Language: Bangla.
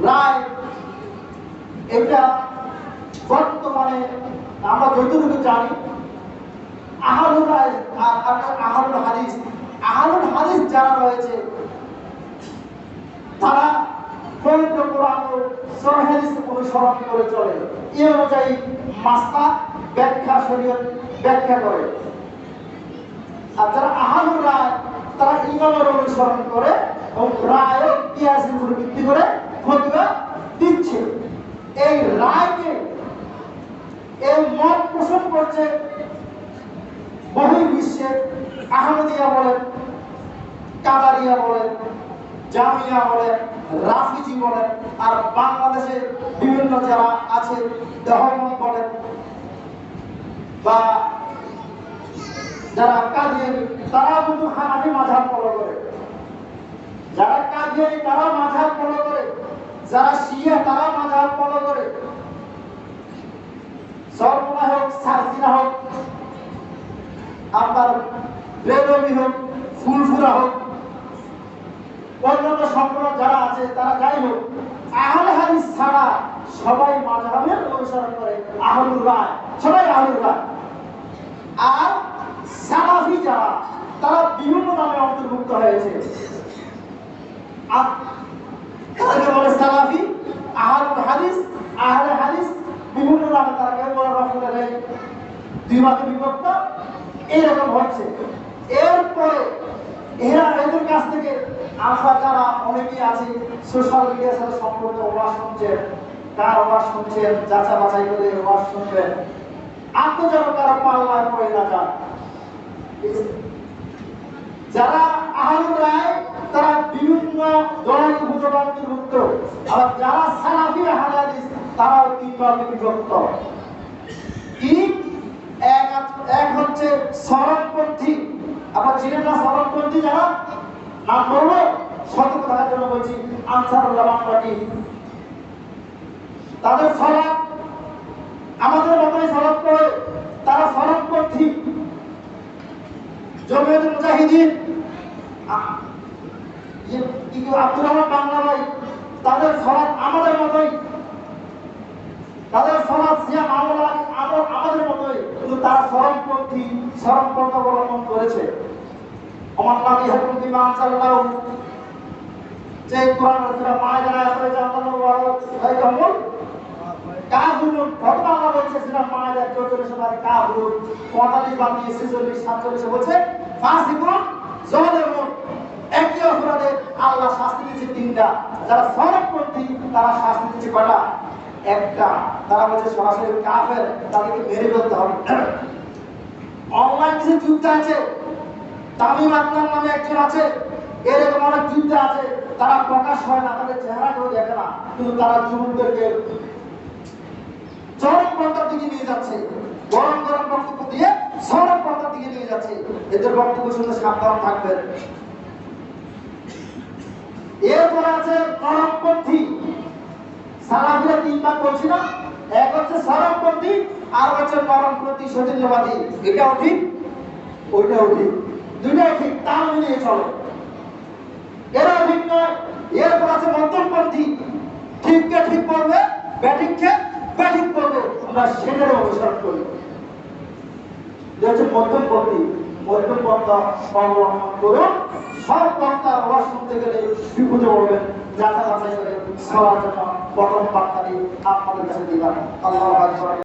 রায় এটা বর্তমানে আমরা যতটুকু জানি আহলুল রায় আর আহলুল হাদিস যারা রয়েছে তারা পবিত্র কোরআন ও সহিহ হাদিস অনুসরণ করে চলে। এই অনুযায়ী মাসলা ব্যাখ্যা শরীয়ত ব্যাখ্যা করে। আর যারা আহলুল রায় তারা ইমামের অনুসরণ করে এবং রায় কিয়াসের উপর ভিত্তি করে ফতোয়া দিচ্ছে। এই রায়কে এই মত পোষণ করছে বহির্বিশ্বে আহমদিয়া বলেন, কাদারিয়া বলেন, জামিয়া বলেন, রাফিজি বলেন, আর বাংলাদেশে বিভিন্ন যারা আছে দেহমত বলেন বা যারা কাদিয়ানি তারা কিন্তু হানাফি মাযহাব ফলো করে। যারা কাদিয়ানি তারা মাযহাব ফলো করে, যারা শিয়া তারা মাযহাব ফলো করে। সরমনা হোক, সারসিনা হোক, আপনার বেদবি হোক, ফুলফুরা হোক, অন্যান্য সম্প্রদায় যারা আছে তারা যাই হোক, আহলে হাদিস ছাড়া সবাই মাযহাবের অনুসরণ করে। আহলুর রায় সবাই আহলুর রায়। আর সালাফি যারা তারা বিভিন্ন নামে অন্তর্ভুক্ত হয়েছে। আর তাদেরকে বলে সালাফি, আহলুল হাদিস, আহলে হাদিস, বিভিন্ন নামে তারা কেউ বলে রফুলের এই দুই ভাগে বিভক্ত। এইরকম হচ্ছে। এরপরে এদের কাছ থেকে আমরা যারা অনেকেই আছি সোশ্যাল মিডিয়ার সাথে সম্পর্ক ওয়াজ শুনছেন, কার ওয়াজ শুনছেন যাচা বাছাই করে ওয়াজ শুনবেন, আপনি যেন কারো পাল্লায় পড়ে না যান। যারা আহলুল রায় তারা বিভিন্ন দলের উপযোগ অন্তর্ভুক্ত। আর যারা সালাফি আহলে হাদিস তারাও তিন ভাগে বিভক্ত। কি? এক হচ্ছে সরলপন্থী। আমরা চিনেন না সরলপন্থী যারা? নাম বলবো সতর্ক থাকার জন্য বলছি। আনসারুল্লাহ পার্টি, তাদের সালাত আমাদের মতই সালাত করে, তারা সরলপন্থী। জমিয়তুল মুজাহিদিন আব্দুর রহমান বাংলা ভাই, তাদের সালাত আমাদের মতই, তাদের সালাত সিয়াম আমাদের মতই, কিন্তু তারা সরলপন্থী, সরলপন্থা অবলম্বন করেছে। আমার হুকুম বিমা আনজালাল্লাহু, যে কোরআন সূরা মায়েদার আয়াত রয়েছে, আল্লাহু ওয়ালাইকুম কাফিরুন, ফতোয়া আল্লাহ বলছে সূরা মায়েদার 44 নম্বরে কাফিরুন, 45 বাদ দিয়ে 46 47 বলছে ফাসিকুন জালিমুন। একই অপরাধে আল্লাহ শাস্তি দিয়েছে তিনটা। যারা সরলপন্থী তারা শাস্তি দিয়েছে কয়টা? একটা। তারা বলছে সরাসরি কাফের, তাদেরকে মেরে ফেলতে হবে। অনলাইন কিছু যুদ্ধ আছে, তামিম আদনান নামে একজন আছে, এরকম অনেক যুদ্ধ আছে, তারা প্রকাশ হয় না, তাদের চেহারা কেউ দেখে না, কিন্তু তারা যুবকদেরকে চরমপন্থার দিকে নিয়ে যাচ্ছে, গরম গরম বক্তব্য দিয়ে চরমপন্থার দিকে নিয়ে যাচ্ছে। এদের বক্তব্য শুনে সাবধান থাকবেন। এরপরে আছে চরমপন্থী। সালাফিরা তিন ভাগ বলছি না? এক হচ্ছে চরমপন্থী, আর হচ্ছে চরমপন্থী সৌজন্যবাদী। এটাও ঠিক, ওইটাও ঠিক, দুইটাই ঠিক, তাল মিলিয়ে চলে। এরা ঠিক নয়। এরপর আছে মধ্যমপন্থী। ঠিককে ঠিক করবে, ব্যাঠিককে ব্যাঠিক করবে, আমরা সেটার অনুসরণ করি। মধ্যমপন্থী, মধ্যম পন্থা অবলম্বন করুন। সব পন্থার আওয়াজ শুনতে গেলে বিপদে পড়বেন। যাচাই বাছাই করে সবার জন্য প্রথম বার্তাটি আপনাদের কাছে দিলাম। আল্লাহু আকবার।